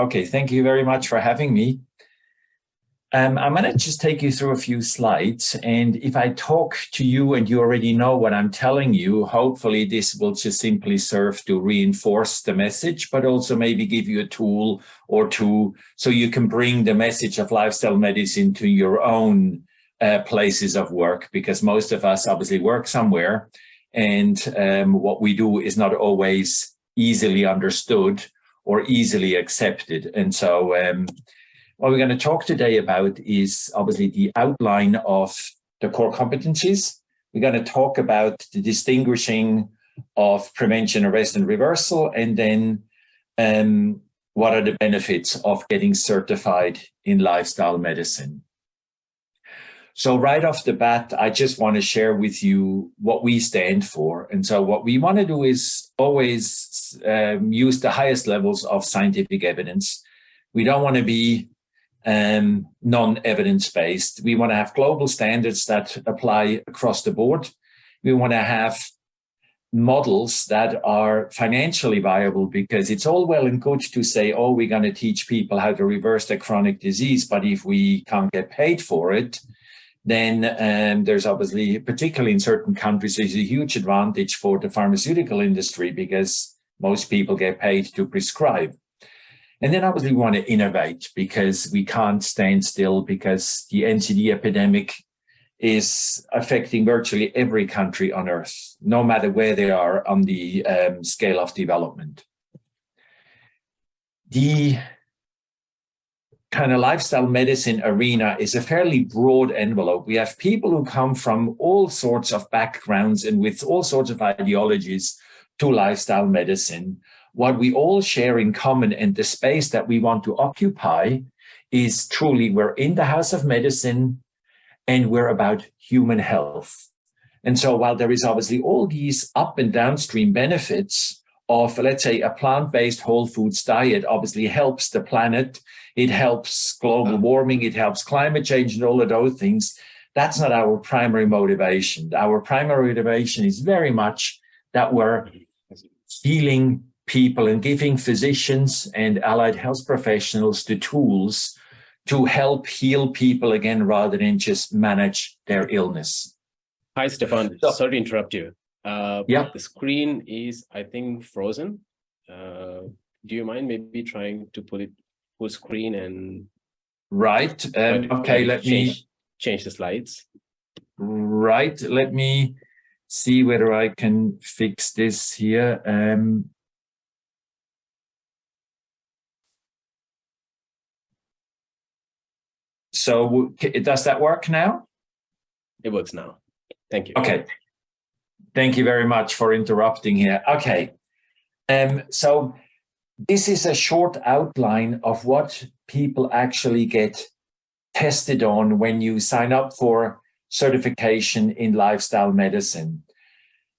Okay, thank you very much for having me. I'm going to just take you through a few slides, and if I talk to you and you already know what I'm telling you, hopefully this will just simply serve to reinforce the message, but also maybe give you a tool or two so you can bring the message of lifestyle medicine to your own places of work, because most of us obviously work somewhere, and what we do is not always easily understood or easily accepted. And so what we're going to talk today about is obviously the outline of the core competencies. We're going to talk about the distinguishing of prevention, arrest, and reversal, and then what are the benefits of getting certified in lifestyle medicine. So right off the bat, I just want to share with you what we stand for. And so what we want to do is always use the highest levels of scientific evidence. We don't want to be non-evidence-based. We want to have global standards that apply across the board. We want to have models that are financially viable, because it's all well and good to say, oh, we're going to teach people how to reverse their chronic disease, but if we can't get paid for it, then there's obviously, particularly in certain countries, there's a huge advantage for the pharmaceutical industry because most people get paid to prescribe. And then obviously we want to innovate, because we can't stand still, because the NCD epidemic is affecting virtually every country on earth, no matter where they are on the scale of development. The kind of lifestyle medicine arena is a fairly broad envelope. We have people who come from all sorts of backgrounds and with all sorts of ideologies to lifestyle medicine. What we all share in common, and the space that we want to occupy, is truly we're in the house of medicine and we're about human health. And so while there is obviously all these up and downstream benefits of, let's say, a plant-based whole foods diet obviously helps the planet, it helps global warming, it helps climate change and all of those things, that's not our primary motivation. Our primary motivation is very much that we're healing people and giving physicians and allied health professionals the tools to help heal people again, rather than just manage their illness. Hi, Stephan. Sorry to interrupt you. Yeah. The screen is, I think, frozen. Do you mind maybe trying to put it full screen and... Right. Okay, let me... Change the slides. Right. Let me see whether I can fix this here. So does that work now? It works now. Thank you. Okay. Thank you very much for interrupting here. Okay. So this is a short outline of what people actually get tested on when you sign up for certification in lifestyle medicine.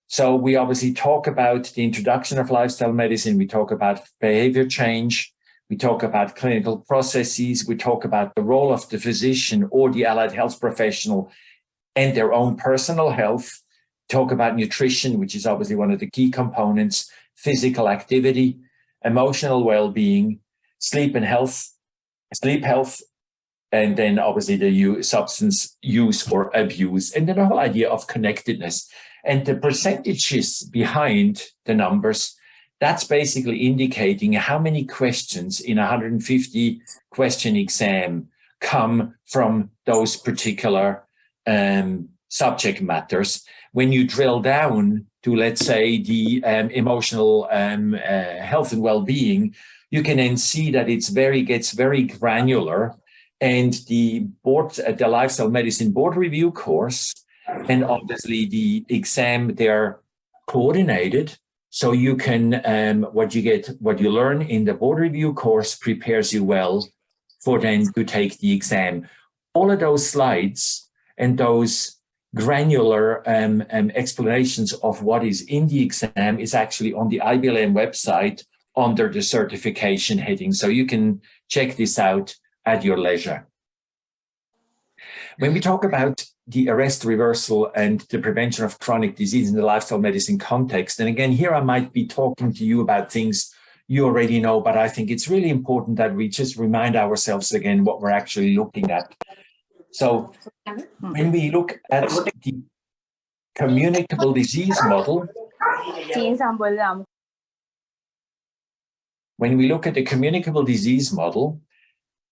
So we obviously talk about the introduction of lifestyle medicine. We talk about behavior change. We talk about clinical processes. We talk about the role of the physician or the allied health professional and their own personal health. Talk about nutrition, which is obviously one of the key components, physical activity, emotional well-being, sleep health, and then obviously the substance use or abuse, and then the whole idea of connectedness. And the percentages behind the numbers, that's basically indicating how many questions in a 150 question exam come from those particular subject matters. When you drill down to, let's say, the emotional health and well-being, you can then see that gets very granular. And the lifestyle medicine board review course, and obviously the exam, they're coordinated. So you can, what you learn in the board review course prepares you well for then to take the exam. All of those slides and those granular explanations of what is in the exam is actually on the IBLM website under the certification heading. So you can check this out at your leisure. When we talk about the arrest, reversal, and the prevention of chronic disease in the lifestyle medicine context, and again, here I might be talking to you about things you already know, but I think it's really important that we just remind ourselves again what we're actually looking at. So when we look at the communicable disease model,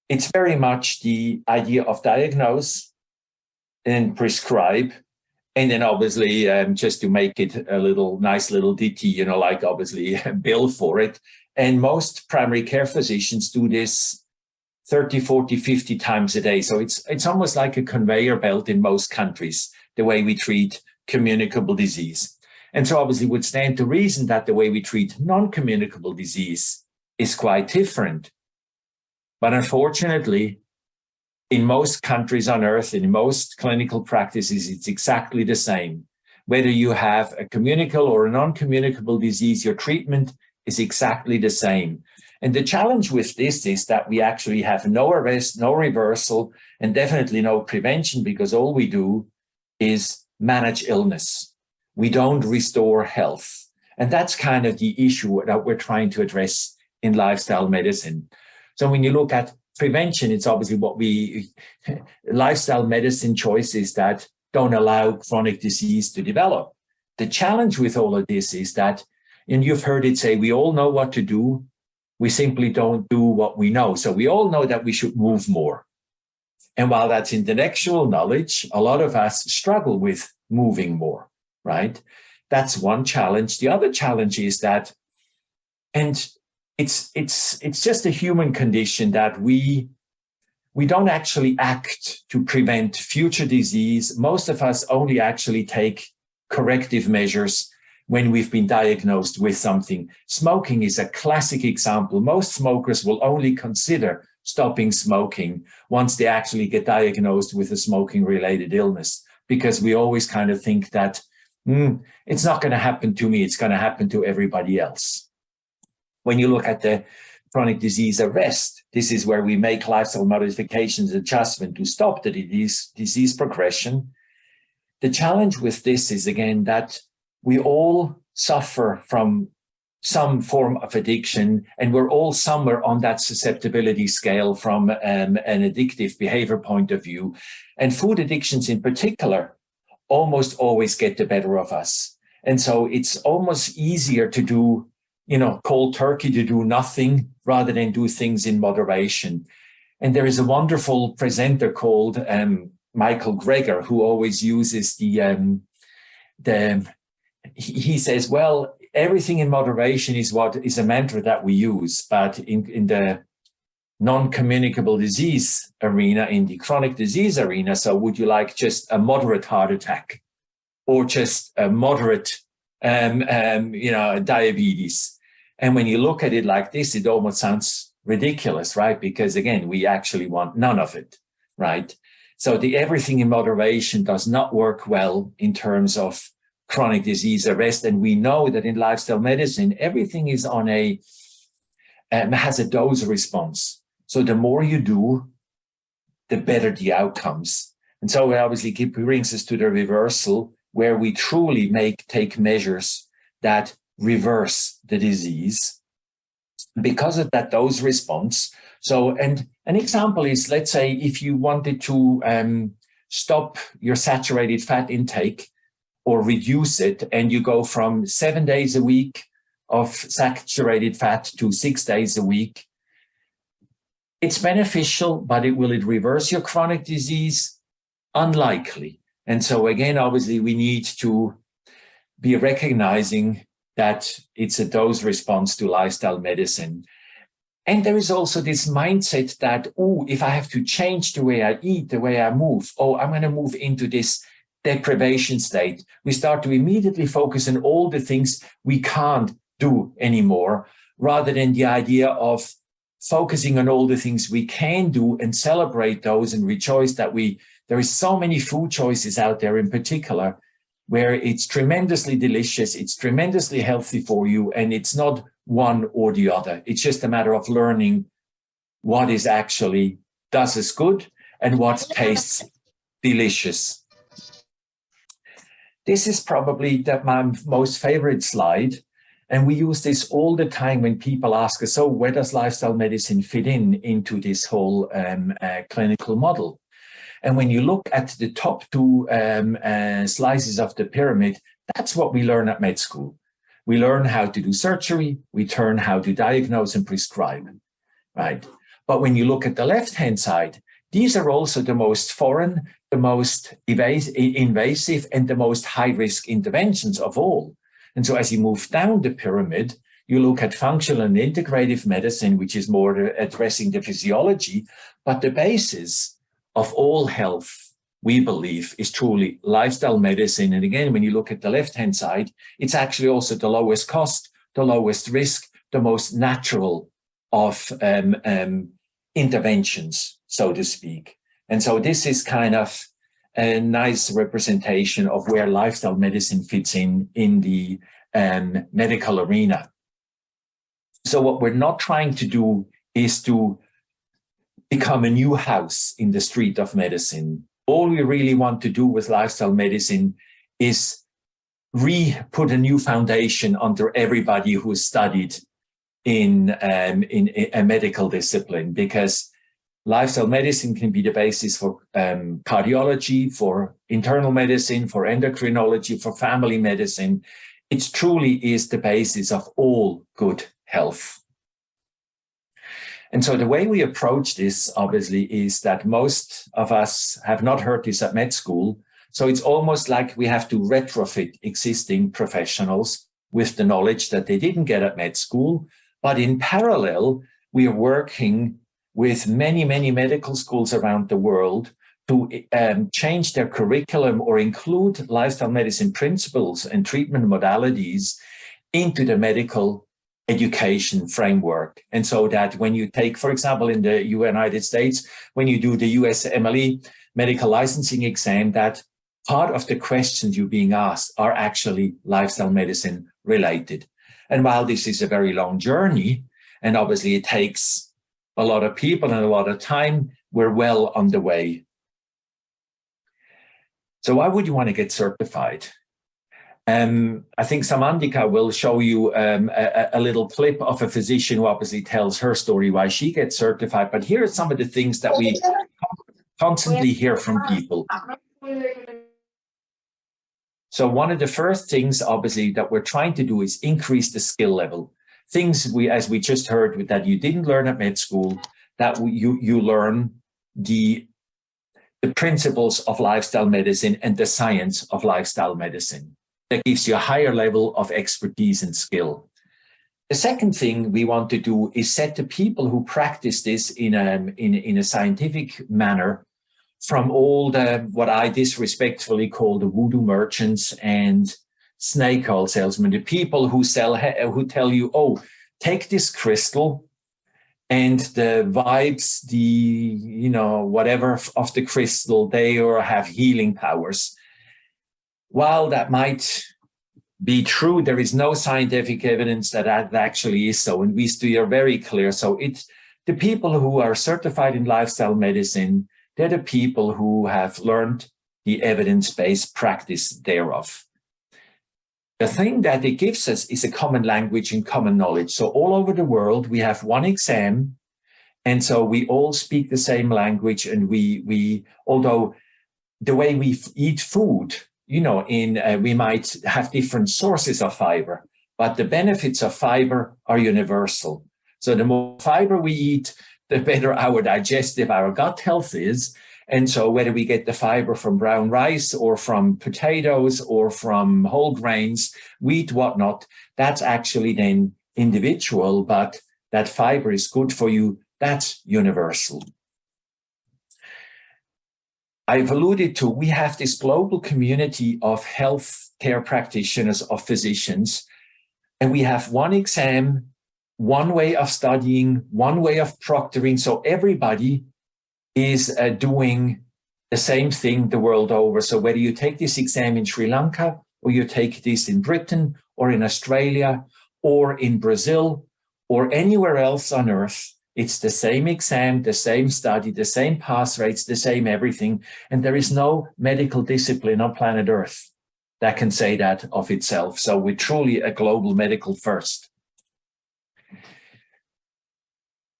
it's very much the idea of diagnose and prescribe. And then obviously, just to make it a nice little ditty, you know, like obviously bill for it. And most primary care physicians do this 30, 40, 50 times a day. So it's almost like a conveyor belt in most countries, the way we treat communicable disease. And so obviously would stand to reason that the way we treat non-communicable disease is quite different. But unfortunately, in most countries on earth, in most clinical practices, it's exactly the same. Whether you have a communicable or a non-communicable disease, your treatment is exactly the same. And the challenge with this is that we actually have no arrest, no reversal, and definitely no prevention, because all we do is manage illness. We don't restore health. And that's kind of the issue that we're trying to address in lifestyle medicine. So when you look at prevention, it's obviously lifestyle medicine choices that don't allow chronic disease to develop. The challenge with all of this is that, and you've heard it say, we all know what to do, we simply don't do what we know. So we all know that we should move more. And while that's intellectual knowledge, a lot of us struggle with moving more, right? That's one challenge. The other challenge is that, and it's just a human condition that we don't actually act to prevent future disease. Most of us only actually take corrective measures when we've been diagnosed with something. Smoking is a classic example. Most smokers will only consider stopping smoking once they actually get diagnosed with a smoking-related illness, because we always kind of think that it's not going to happen to me, it's going to happen to everybody else. When you look at the chronic disease arrest, this is where we make lifestyle modifications, adjustment to stop the disease progression. The challenge with this is, again, that we all suffer from some form of addiction, and we're all somewhere on that susceptibility scale from an addictive behavior point of view. And food addictions in particular almost always get the better of us. And so it's almost easier to do, cold turkey, to do nothing rather than do things in moderation. And there is a wonderful presenter called Michael Greger, who always uses he says, well, everything in moderation is a mantra that we use, but in the non-communicable disease arena, in the chronic disease arena, so would you like just a moderate heart attack or just a moderate diabetes? And when you look at it like this, it almost sounds ridiculous, right? Because again, we actually want none of it, right? So the everything in moderation does not work well in terms of chronic disease arrest. And we know that in lifestyle medicine, everything is has a dose response. So the more you do, the better the outcomes. And so it obviously brings us to the reversal, where we truly take measures that reverse the disease because of that dose response. So, and an example is, let's say, if you wanted to stop your saturated fat intake or reduce it, and you go from 7 days a week of saturated fat to 6 days a week, it's beneficial, but will it reverse your chronic disease? Unlikely. And so again, obviously, we need to be recognizing that it's a dose response to lifestyle medicine. And there is also this mindset that, if I have to change the way I eat, the way I move, I'm going to move into this deprivation state. We start to immediately focus on all the things we can't do anymore, rather than the idea of focusing on all the things we can do and celebrate those and rejoice that there is so many food choices out there in particular where it's tremendously delicious, it's tremendously healthy for you, and it's not one or the other. It's just a matter of learning what is actually does us good and what tastes delicious. This is probably my most favorite slide. And we use this all the time when people ask us, so where does lifestyle medicine fit into this whole clinical model? And when you look at the top two slices of the pyramid, that's what we learn at med school. We learn how to do surgery, we learn how to diagnose and prescribe, right? But when you look at the left-hand side, these are also the most foreign, the most invasive, and the most high-risk interventions of all. And so as you move down the pyramid, you look at functional and integrative medicine, which is more addressing the physiology, but the basis of all health, we believe, is truly lifestyle medicine. And again, when you look at the left-hand side, it's actually also the lowest cost, the lowest risk, the most natural of interventions, so to speak. And so this is kind of a nice representation of where lifestyle medicine fits in the medical arena. So what we're not trying to do is to become a new house in the street of medicine. All we really want to do with lifestyle medicine is put a new foundation under everybody who has studied in a medical discipline, because lifestyle medicine can be the basis for cardiology, for internal medicine, for endocrinology, for family medicine. It truly is the basis of all good health. And so the way we approach this, obviously, is that most of us have not heard this at med school. So it's almost like we have to retrofit existing professionals with the knowledge that they didn't get at med school. But in parallel, we are working with many, many medical schools around the world to change their curriculum or include lifestyle medicine principles and treatment modalities into the medical education framework. And so that when you take, for example, in the United States, when you do the USMLE medical licensing exam, that part of the questions you're being asked are actually lifestyle medicine related. And while this is a very long journey, and obviously it takes a lot of people and a lot of time, we're well on the way. So why would you want to get certified? I think Samandika will show you a little clip of a physician who obviously tells her story why she gets certified. But here are some of the things that we constantly hear from people. So one of the first things, obviously, that we're trying to do is increase the skill level. Things as we just heard, that you didn't learn at med school, that you learn the principles of lifestyle medicine and the science of lifestyle medicine. That gives you a higher level of expertise and skill. The second thing we want to do is set the people who practice this in a scientific manner from all the, what I disrespectfully call the voodoo merchants and snake oil salesmen, the people who tell you, oh, take this crystal and the vibes, whatever of the crystal, they have healing powers. While that might be true, there is no scientific evidence that actually is so. And we are very clear. So the people who are certified in lifestyle medicine, they're the people who have learned the evidence-based practice thereof. The thing that it gives us is a common language and common knowledge. So all over the world, we have one exam. And so we all speak the same language. And we although the way we eat food, we might have different sources of fiber, but the benefits of fiber are universal. So the more fiber we eat, the better our gut health is. And so whether we get the fiber from brown rice or from potatoes or from whole grains, wheat, whatnot, that's actually then individual, but that fiber is good for you. That's universal. I've alluded to, we have this global community of healthcare practitioners, of physicians, and we have one exam, one way of studying, one way of proctoring. So everybody is doing the same thing the world over. So whether you take this exam in Sri Lanka, or you take this in Britain, or in Australia, or in Brazil, or anywhere else on earth, it's the same exam, the same study, the same pass rates, the same everything. And there is no medical discipline on planet Earth that can say that of itself. So we're truly a global medical first.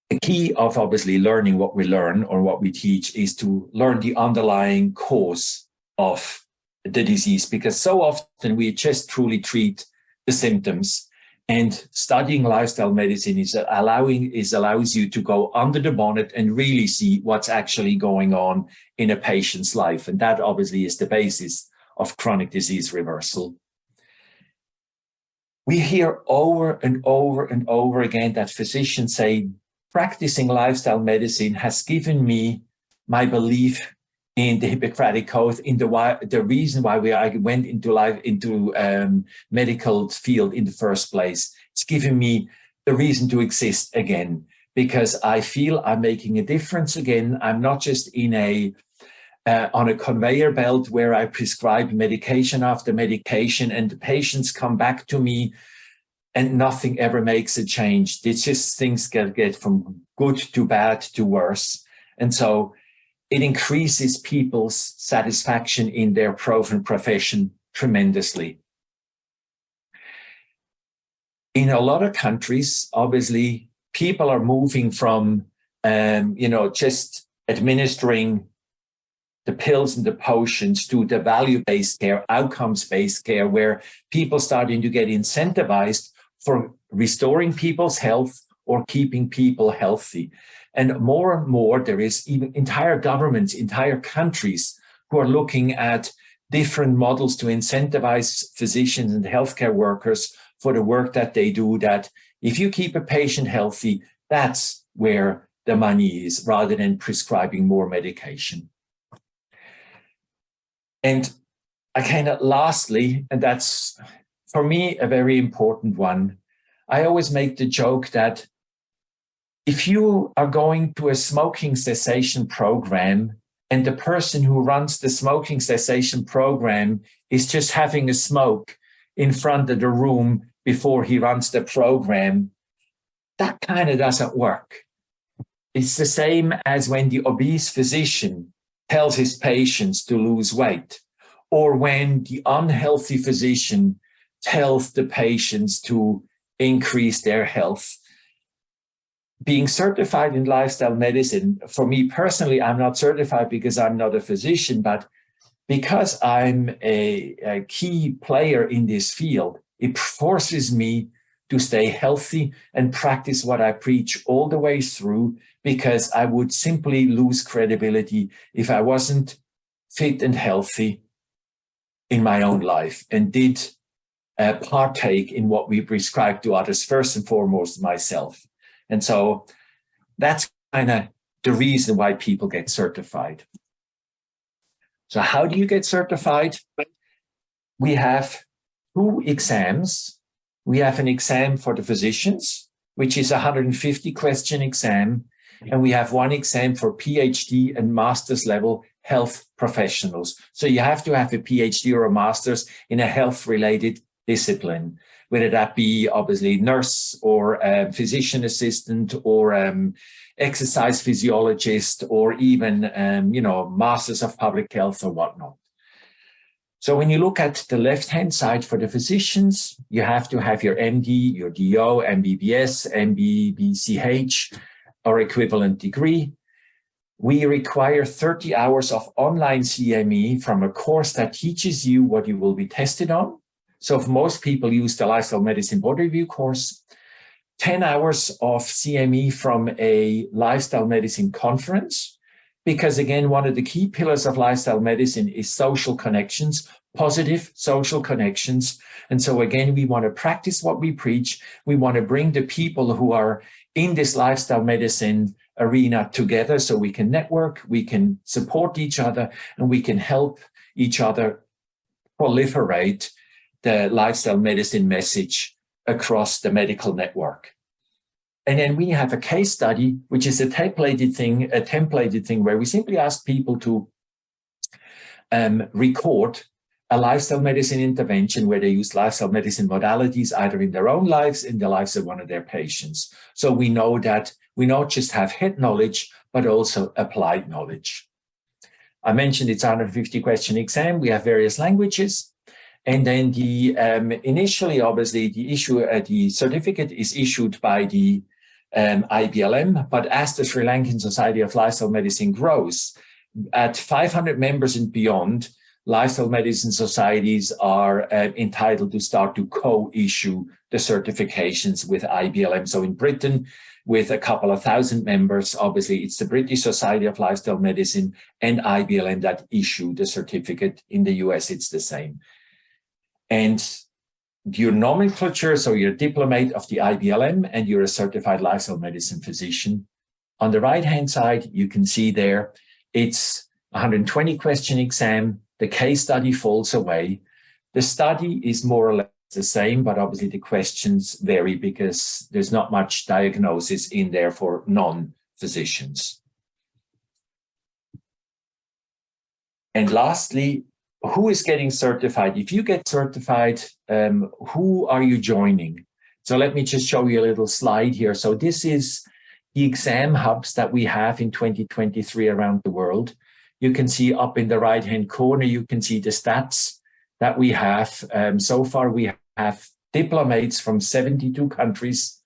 The key of obviously learning what we learn or what we teach is to learn the underlying cause of the disease, because so often we just truly treat the symptoms, and studying lifestyle medicine allows you to go under the bonnet and really see what's actually going on in a patient's life. And that obviously is the basis of chronic disease reversal. We hear over and over and over again that physicians say, practicing lifestyle medicine has given me my belief in the Hippocratic Oath, in the reason why I went into medical field in the first place. It's given me the reason to exist again, because I feel I'm making a difference again. I'm not just in on a conveyor belt where I prescribe medication after medication and the patients come back to me and nothing ever makes a change. It's just things get from good to bad to worse. And so it increases people's satisfaction in their profession tremendously. In a lot of countries, obviously, people are moving from, just administering the pills and the potions to the value-based care, outcomes-based care, where people starting to get incentivized for restoring people's health or keeping people healthy. And more, there is even entire governments, entire countries who are looking at different models to incentivize physicians and healthcare workers for the work that they do, that if you keep a patient healthy, that's where the money is, rather than prescribing more medication. And I kind of lastly, and that's for me a very important one, I always make the joke that if you are going to a smoking cessation program and the person who runs the smoking cessation program is just having a smoke in front of the room before he runs the program, that kind of doesn't work. It's the same as when the obese physician tells his patients to lose weight, or when the unhealthy physician tells the patients to increase their health. Being certified in lifestyle medicine, for me personally, I'm not certified because I'm not a physician, but because I'm a key player in this field, it forces me to stay healthy and practice what I preach all the way through, because I would simply lose credibility if I wasn't fit and healthy in my own life and did partake in what we prescribe to others, first and foremost myself. And so that's kind of the reason why people get certified. So how do you get certified? We have 2 exams. We have an exam for the physicians, which is a 150-question exam. And we have 1 exam for PhD and master's level health professionals. So you have to have a PhD or a master's in a health-related discipline, whether that be obviously nurse or physician assistant or exercise physiologist, or even, masters of public health or whatnot. So when you look at the left-hand side for the physicians, you have to have your MD, your DO, MBBS, MBBCH, or equivalent degree. We require 30 hours of online CME from a course that teaches you what you will be tested on. So if most people use the Lifestyle Medicine Board Review course, 10 hours of CME from a lifestyle medicine conference, because again, one of the key pillars of lifestyle medicine is social connections, positive social connections. And so again, we want to practice what we preach. We want to bring the people who are in this lifestyle medicine arena together so we can network, we can support each other, and we can help each other proliferate the lifestyle medicine message across the medical network. And then we have a case study, which is a templated thing where we simply ask people to record a lifestyle medicine intervention where they use lifestyle medicine modalities either in their own lives, in the lives of one of their patients. So we know that we not just have head knowledge, but also applied knowledge. I mentioned it's a 150-question exam. We have various languages. And then the initially, obviously, the certificate is issued by the IBLM, but as the Sri Lankan Society of Lifestyle Medicine grows, at 500 members and beyond, lifestyle medicine societies are entitled to start to co-issue the certifications with IBLM. So in Britain, with a couple of thousand members, obviously it's the British Society of Lifestyle Medicine and IBLM that issue the certificate. In the US, it's the same. And your nomenclature, so you're a diplomate of the IBLM and you're a certified lifestyle medicine physician. On the right-hand side, you can see there, it's 120 question exam. The case study falls away. The study is more or less the same, but obviously the questions vary because there's not much diagnosis in there for non-physicians. And lastly, who is getting certified? If you get certified, who are you joining? So let me just show you a little slide here. So this is the exam hubs that we have in 2023 around the world. You can see up in the right-hand corner, you can see the stats that we have. So far, we have diplomates from 72 countries,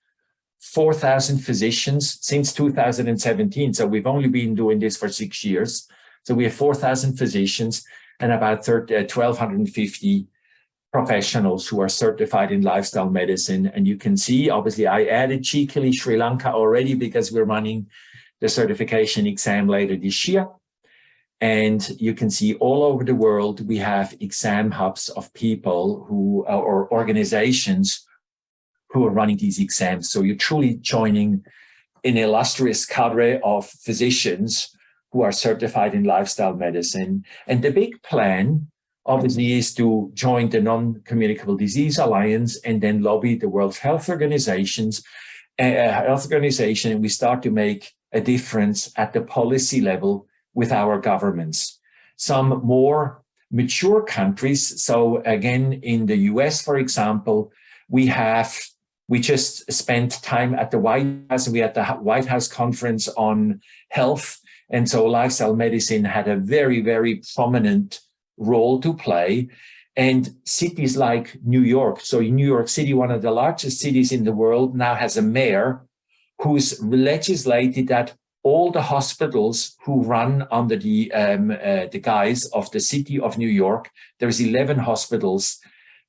4,000 physicians since 2017. So we've only been doing this for 6 years. So we have 4,000 physicians and about 1,250 professionals who are certified in lifestyle medicine. And you can see, obviously, I added cheekily Sri Lanka already because we're running the certification exam later this year. And you can see all over the world, we have exam hubs of people who, or organizations who are running these exams. So you're truly joining an illustrious cadre of physicians who are certified in lifestyle medicine. And the big plan, obviously, is to join the Non-Communicable Disease Alliance and then lobby the World Health Organization, and we start to make a difference at the policy level with our governments. Some more mature countries, so again, in the US, for example, we just spent time at the White House, and we had the White House conference on health. And so lifestyle medicine had a very, very prominent role to play. And cities like New York, so New York City, one of the largest cities in the world, now has a mayor who's legislated that all the hospitals who run under the guise of the city of New York, there's 11 hospitals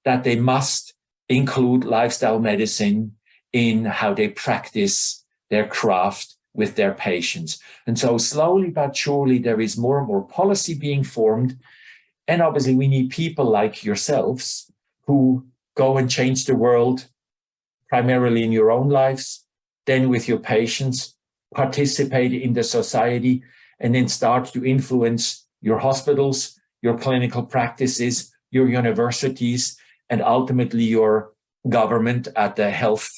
that they must include lifestyle medicine in how they practice their craft with their patients. And so slowly but surely, there is more and more policy being formed. And obviously, we need people like yourselves who go and change the world, primarily in your own lives, then with your patients, participate in the society, and then start to influence your hospitals, your clinical practices, your universities, and ultimately your government at the health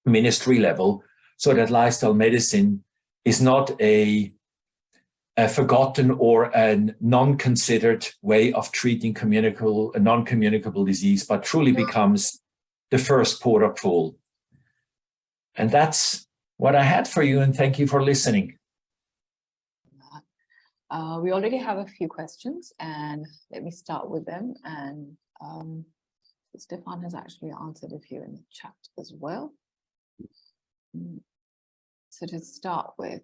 ministry level, so that lifestyle medicine is not a forgotten or a non-considered way of treating non-communicable disease, but truly becomes the first port of call. And that's what I had for you, and thank you for listening. We already have a few questions, and let me start with them. And Stephan has actually answered a few in the chat as well. So to start with,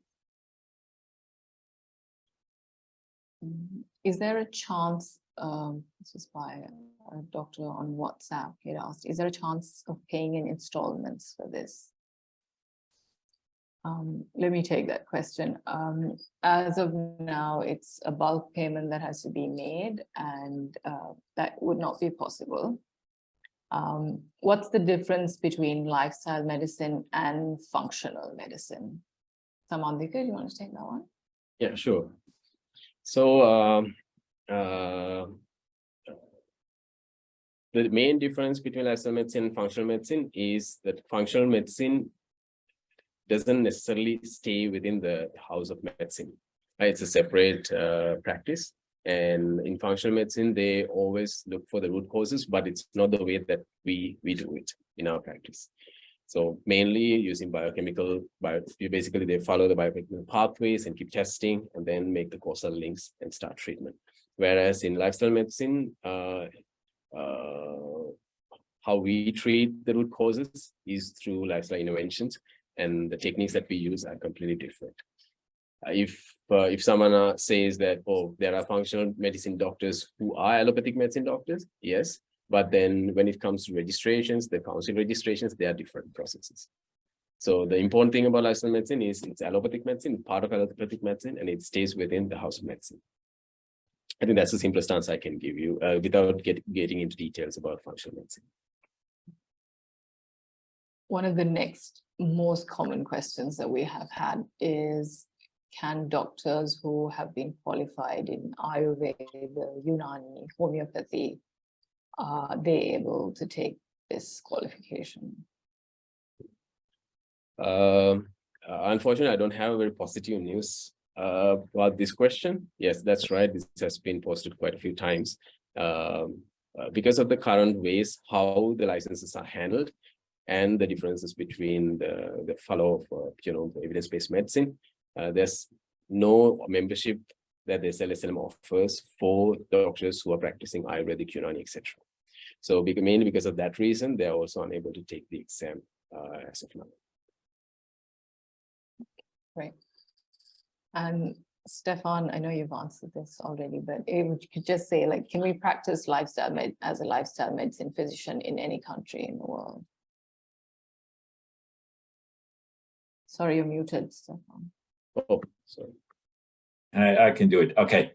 is there a chance, this is by a doctor on WhatsApp, he had asked, is there a chance of paying in installments for this? Let me take that question. As of now, it's a bulk payment that has to be made, and that would not be possible. What's the difference between lifestyle medicine and functional medicine? Samandika, do you want to take that one? Yeah, sure. So the main difference between lifestyle medicine and functional medicine is that functional medicine doesn't necessarily stay within the house of medicine. Right? It's a separate practice. And in functional medicine, they always look for the root causes, but it's not the way that we do it in our practice. So mainly using basically they follow the biochemical pathways and keep testing and then make the causal links and start treatment. Whereas in lifestyle medicine, how we treat the root causes is through lifestyle interventions, and the techniques that we use are completely different. If someone says that, oh, there are functional medicine doctors who are allopathic medicine doctors, yes, but then when it comes to registrations, the council registrations, they are different processes. So the important thing about lifestyle medicine is it's allopathic medicine, part of allopathic medicine, and it stays within the house of medicine. I think that's the simplest answer I can give you without getting into details about functional medicine. One of the next most common questions that we have had is, can doctors who have been qualified in Ayurveda, Unani, homeopathy, are they able to take this qualification? Unfortunately, I don't have very positive news about this question. Yes, that's right. This has been posted quite a few times. Because of the current ways how the licenses are handled and the differences between the fellow of evidence-based medicine, there's no membership that the SLSLM offers for doctors who are practicing Ayurvedic, Unani, etc. So mainly because of that reason, they're also unable to take the exam as of now. Right. And Stephan, I know you've answered this already, but if you could just say, like, can we practice as a lifestyle medicine physician in any country in the world? Sorry, you're muted, Stephan. Oh, sorry. I can do it. Okay.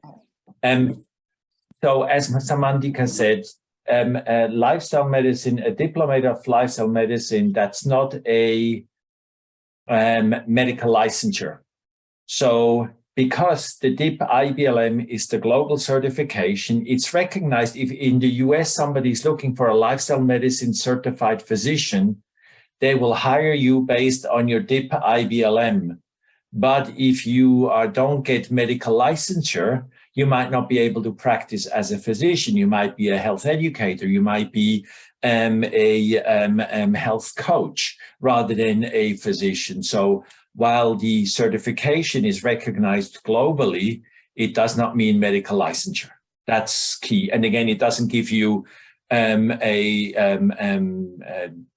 So as Samandika said, lifestyle medicine, a diplomate of lifestyle medicine, that's not a medical licensure. So because the DIP IBLM is the global certification, it's recognized. If in the US somebody is looking for a lifestyle medicine certified physician, they will hire you based on your DIP IBLM. But if you don't get medical licensure, you might not be able to practice as a physician. You might be a health educator. You might be a health coach rather than a physician. So while the certification is recognized globally, it does not mean medical licensure. That's key. And again, it doesn't give you a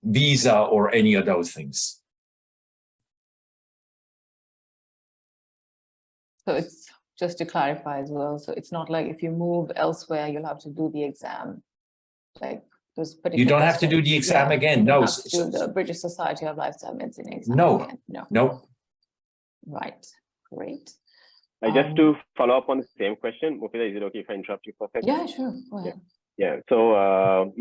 visa or any of those things. So it's just to clarify as well. So it's not like if you move elsewhere, you'll have to do the exam. Like those particular. You don't have to do the exam again. No. Have to do the British Society of Lifestyle Medicine exam. No. Again. No. No. Right. Great. Just to follow up on the same question, Mufida, is it okay if I interrupt you for a second? Yeah, sure. Go ahead. Yeah. So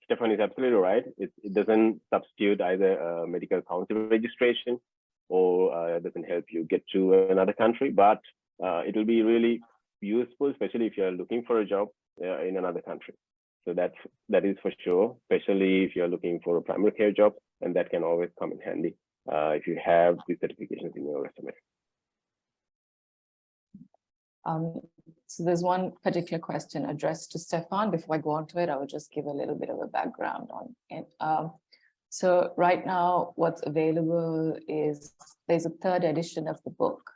Stephan is absolutely right. It doesn't substitute either a medical council registration or doesn't help you get to another country, but it will be really useful, especially if you're looking for a job in another country. So that is for sure, especially if you're looking for a primary care job, and that can always come in handy if you have these certifications in your resume. So there's one particular question addressed to Stephan. Before I go on to it, I will just give a little bit of a background on it. So right now, what's available is there's a third edition of the book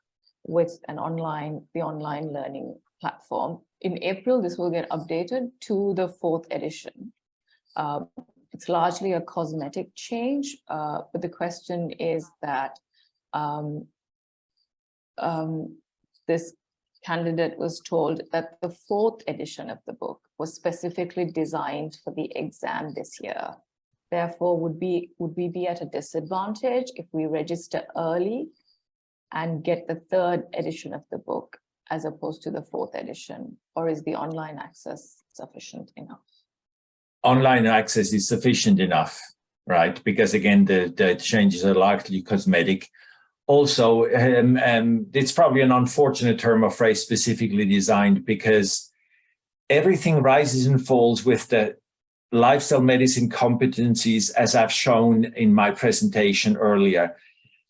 with the online learning platform. In April, this will get updated to the fourth edition. It's largely a cosmetic change, but the question is that this candidate was told that the fourth edition of the book was specifically designed for the exam this year. Therefore, would we be at a disadvantage if we register early and get the third edition of the book as opposed to the fourth edition? Or is the online access sufficient enough? Online access is sufficient enough, right? Because again, the changes are largely cosmetic. Also, it's probably an unfortunate term or phrase specifically designed because everything rises and falls with the lifestyle medicine competencies, as I've shown in my presentation earlier.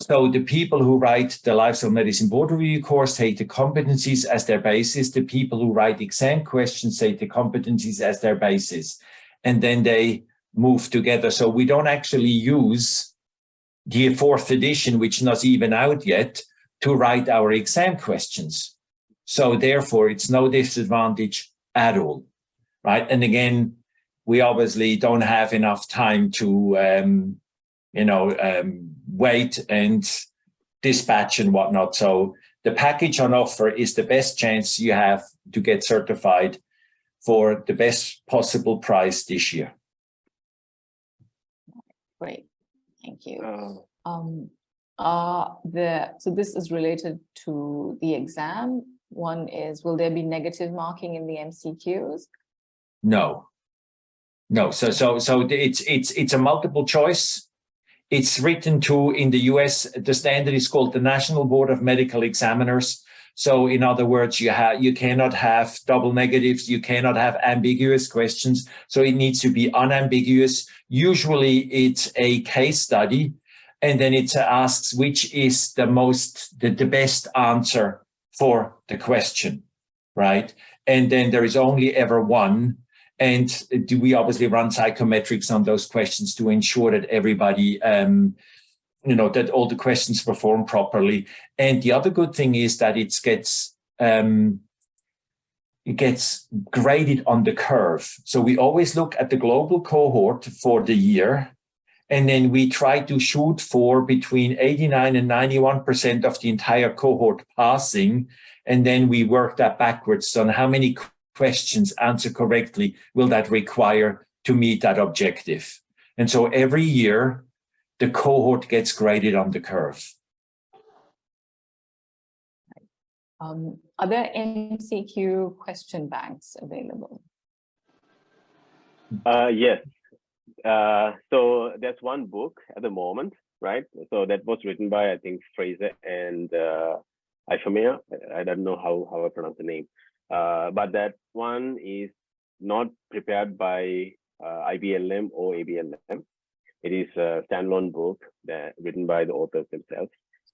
So the people who write the lifestyle medicine board review course take the competencies as their basis. The people who write exam questions take the competencies as their basis. And then they move together. So we don't actually use the fourth edition, which is not even out yet, to write our exam questions. So therefore, it's no disadvantage at all, right? And again, we obviously don't have enough time to, wait and dispatch and whatnot. So the package on offer is the best chance you have to get certified for the best possible price this year. Great, thank you. So this is related to the exam. One is, will there be negative marking in the MCQs? No. So it's a multiple choice. It's written to, in the US, the standard is called the National Board of Medical Examiners. So in other words, you cannot have double negatives, you cannot have ambiguous questions. So it needs to be unambiguous. Usually it's a case study, and then it asks which is the best answer for the question, right? And then there is only ever one. And we obviously run psychometrics on those questions to ensure that everybody, that all the questions perform properly. And the other good thing is that it gets graded on the curve. So we always look at the global cohort for the year, and then we try to shoot for between 89 and 91% of the entire cohort passing. And then we work that backwards on how many questions answer correctly will that require to meet that objective. And so every year, the cohort gets graded on the curve. Are there MCQ question banks available? Yes. So there's one book at the moment, right? So that was written by, I think, Fraser and Ifamea. I don't know how I pronounce the name. But that one is not prepared by IBLM or ABLM. It is a standalone book written by the authors themselves.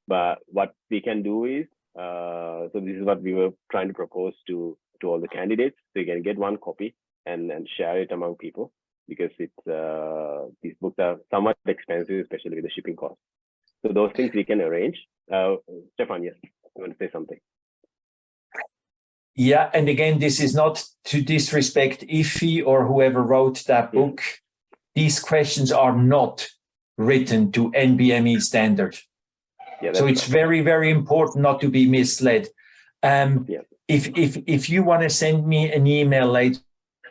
But what we can do is, so this is what we were trying to propose to all the candidates. So you can get one copy and share it among people, because it's these books are somewhat expensive, especially with the shipping cost. So those things we can arrange. Stephan, yes, you want to say something? Yeah, and again, this is not to disrespect IFI or whoever wrote that book. These questions are not written to NBME standard. Yeah, so it's very, very important not to be misled. If you want to send me an email later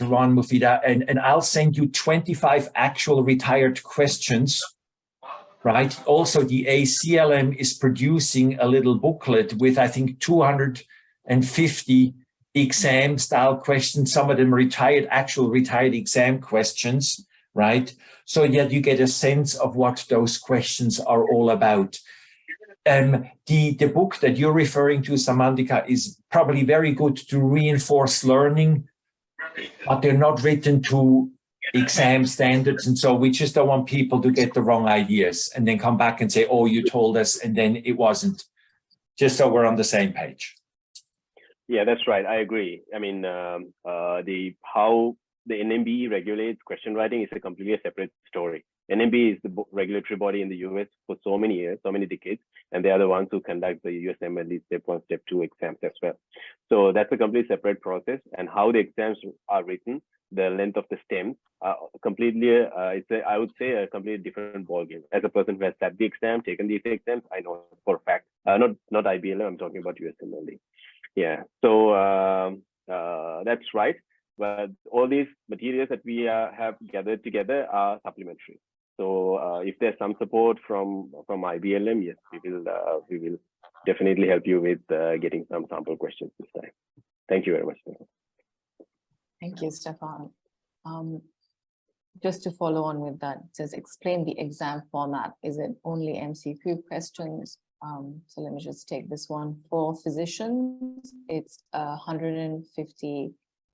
on, Mufida, and I'll send you 25 actual retired questions, right? Also, the ACLM is producing a little booklet with, I think, 250 exam style questions, some of them actual retired exam questions, right? So that you get a sense of what those questions are all about. The book that you're referring to, Samantika, is probably very good to reinforce learning, but they're not written to exam standards. And so we just don't want people to get the wrong ideas and then come back and say, oh, you told us, and then it wasn't. Just so we're on the same page. Yeah, that's right. I agree. I mean, how the NMB regulates question writing is a completely separate story. NMB is the regulatory body in the US for so many years, so many decades, and they are the ones who conduct the USMLE Step 1, Step 2 exams as well. So that's a completely separate process, and how the exams are written, the length of the stems, completely, I would say a completely different ballgame. As a person who has sat the exam, taken these exams, I know for a fact, not IBLM, I'm talking about USMLE. Yeah, so that's right. But all these materials that we have gathered together are supplementary. So if there's some support from IBLM, yes, we will definitely help you with getting some sample questions this time. Thank you very much. Thank you, Stephan. Just to follow on with that, it says explain the exam format. Is it only MCQ questions? So let me just take this one. For physicians, it's 150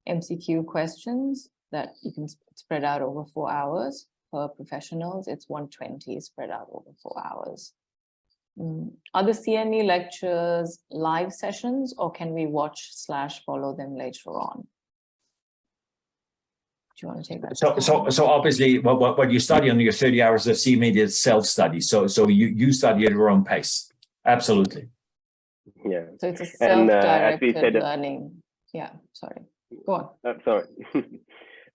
MCQ questions that you can spread out over 4 hours. For professionals, it's 120 spread out over 4 hours. Are the CME lectures live sessions, or can we watch/follow them later on? Do you want to take that? So obviously, what you study on your 30 hours of CME is self-study. So you study at your own pace. Absolutely. Yeah. So it's a self-directed learning. Yeah. Sorry. Go on. Sorry.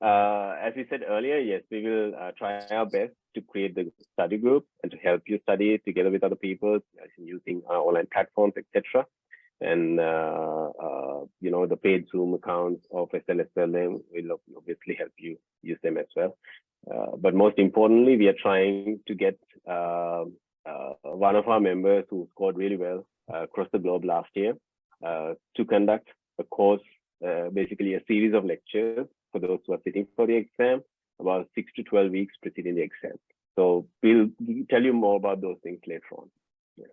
As we said earlier, yes, we will try our best to create the study group and to help you study together with other people using online platforms, etc. And you know, the paid Zoom accounts of SLSLM will obviously help you use them as well. But most importantly, we are trying to get one of our members who scored really well across the globe last year to conduct a course, basically a series of lectures for those who are sitting for the exam, about 6 to 12 weeks preceding the exam. So we'll tell you more about those things later on. Yeah.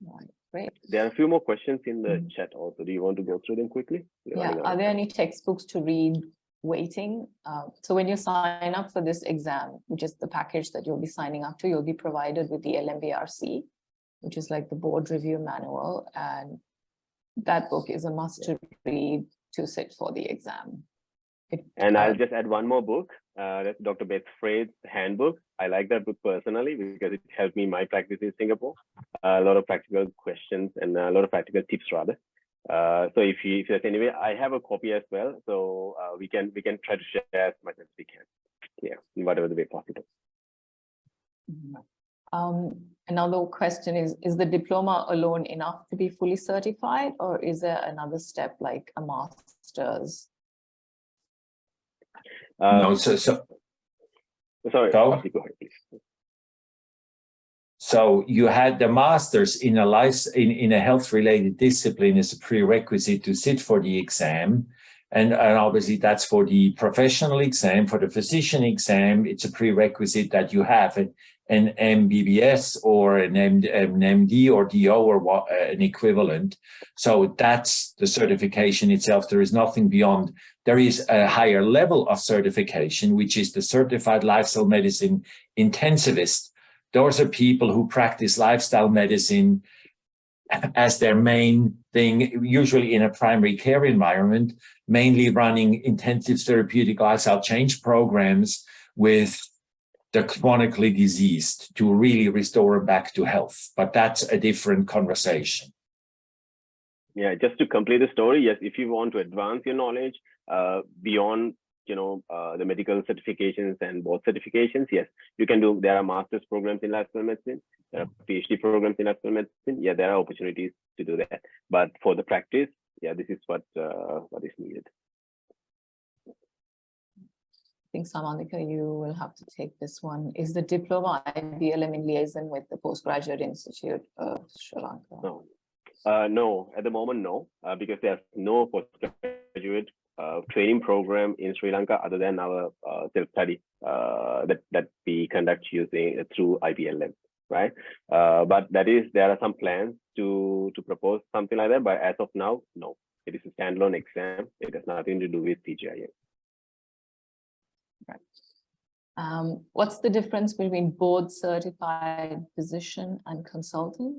Right, great. There are a few more questions in the chat also. Do you want to go through them quickly? Yeah, are there any textbooks to read waiting? So when you sign up for this exam, which is the package that you'll be signing up to, you'll be provided with the LMBRC, which is like the board review manual. And that book is a must to read to sit for the exam. And I'll just add one more book. That's Dr. Beth Freyd's handbook. I like that book personally because it helped me in my practice in Singapore. A lot of practical questions and a lot of practical tips rather. So if there's any way, I have a copy as well. So we can try to share as much as we can. Yeah, in whatever the way possible. Another question is the diploma alone enough to be fully certified, or is there another step like a master's? No, sorry, go ahead, please. So you had the master's in a health-related discipline as a prerequisite to sit for the exam. And obviously that's for the professional exam. For the physician exam, it's a prerequisite that you have an MBBS or an MD or DO or an equivalent. So that's the certification itself. There is nothing beyond. There is a higher level of certification, which is the Certified Lifestyle Medicine Intensivist. Those are people who practice lifestyle medicine as their main thing, usually in a primary care environment, mainly running intensive therapeutic lifestyle change programs with the chronically diseased to really restore them back to health. But that's a different conversation. Yeah, just to complete the story, yes, if you want to advance your knowledge beyond the medical certifications and board certifications, yes, you can do. There are master's programs in lifestyle medicine, there are PhD programs in lifestyle medicine. Yeah, there are opportunities to do that. But for the practice, yeah, this is what is needed. I think, Samanika, you will have to take this one. Is the diploma IBLM in liaison with the Postgraduate Institute of Sri Lanka? No. No, at the moment, no, because there's no postgraduate training program in Sri Lanka other than our self-study that we conduct using through IBLM, right? But there are some plans to propose something like that, but as of now, no. It is a standalone exam. It has nothing to do with PGIM. Right. What's the difference between board certified physician and consultant?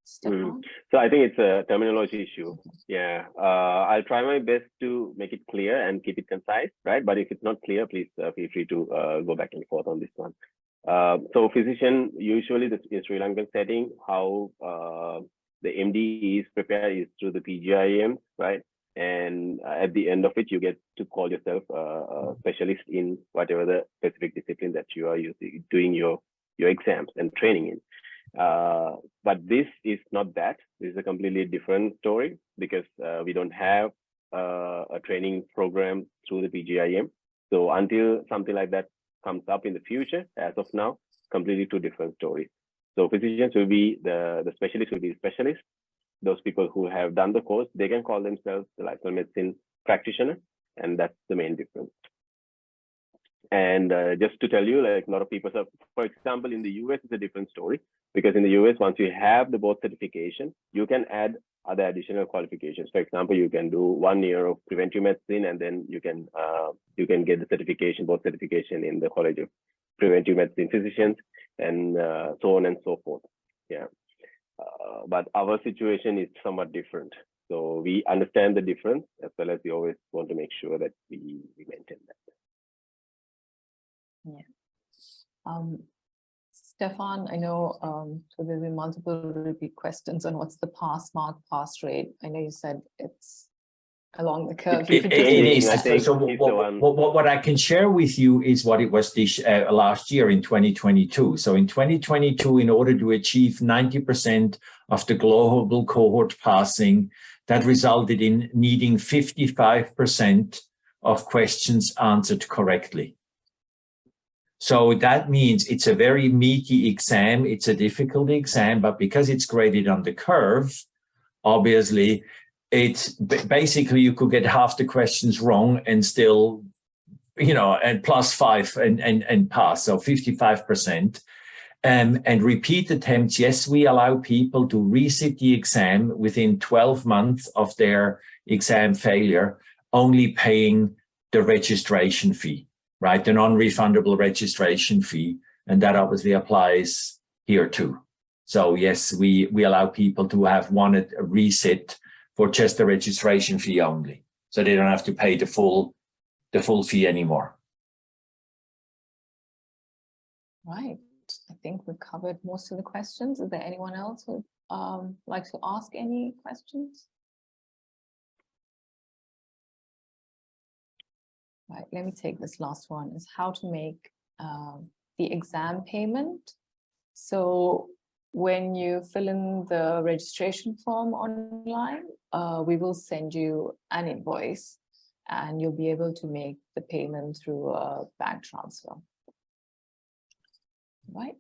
Stephan? So I think it's a terminology issue. Yeah, I'll try my best to make it clear and keep it concise, right? But if it's not clear, please feel free to go back and forth on this one. So physician, usually in Sri Lankan setting, how the MD is prepared is through the PGIM, right? And at the end of it, you get to call yourself a specialist in whatever the specific discipline that you are doing your exams and training in. But this is not that. This is a completely different story because we don't have a training program through the PGIM. So until something like that comes up in the future, as of now, completely two different stories. So physicians will be the specialists will be specialists. Those people who have done the course, they can call themselves the lifestyle medicine practitioner, and that's the main difference. And just to tell you, like a lot of people, for example, in the US, it's a different story because in the US, once you have the board certification, you can add other additional qualifications. For example, you can do 1 year of preventive medicine, and then you can get the certification, board certification in the College of Preventive Medicine Physicians, and so on and so forth. Yeah. But our situation is somewhat different. So we understand the difference, as well as we always want to make sure that we maintain that. Yeah. Stephan, I know so there'll be multiple repeat questions on what's the pass rate. I know you said it's along the curve. It is. I think So he's the one. what I can share with you is what it was this last year in 2022. So in 2022, in order to achieve 90% of the global cohort passing, that resulted in needing 55% of questions answered correctly. So that means it's a very meaty exam. It's a difficult exam, but because it's graded on the curve, obviously, it's basically you could get half the questions wrong and still, you know, and +5 and pass. So 55%. And repeat attempts, yes, we allow people to resit the exam within 12 months of their exam failure, only paying the registration fee, right? The non-refundable registration fee. And that obviously applies here too. So yes, we allow people to have one resit for just the registration fee only. So they don't have to pay the full fee anymore. Right. I think we've covered most of the questions. Is there anyone else who would like to ask any questions? Right, let me take this last one, is how to make the exam payment. So when you fill in the registration form online, we will send you an invoice and you'll be able to make the payment through a bank transfer. Right,